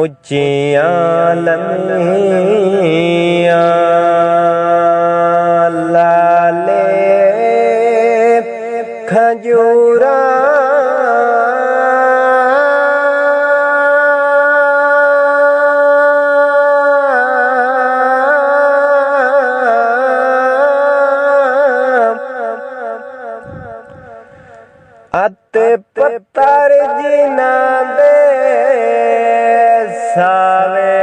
उच्चियां लम्हियां लाले खजूरा अते पत्तर जिना दे सावे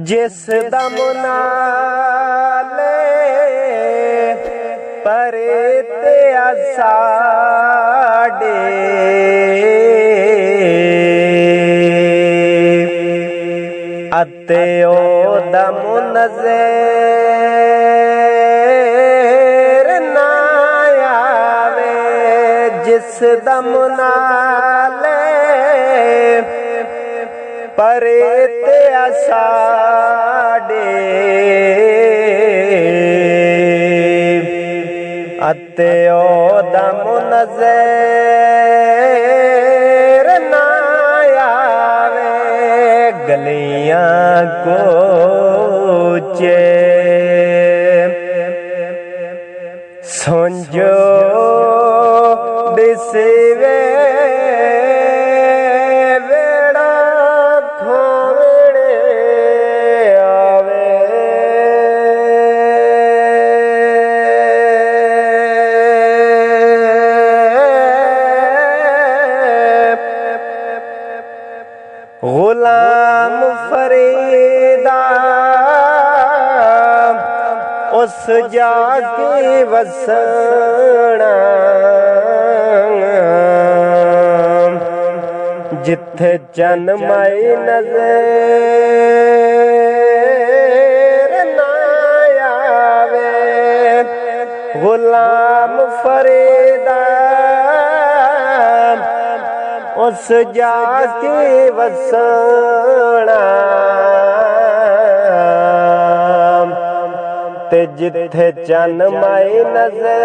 जिस दम नाले परे ते साडे अते ओ दम नज़र ना आवे जिस दम नाले परे ते साडे अते ओ दम नज़र ना आवे गलियां कोचे सोंजो दिसवे वेड़ा खोवड़े आवे गुलाम फरीदा उस जाके वसना जिथे चन माई नज़र ना आवे गुलाम फरीदा उस जाके वसना ते जिथे चन माई नज़र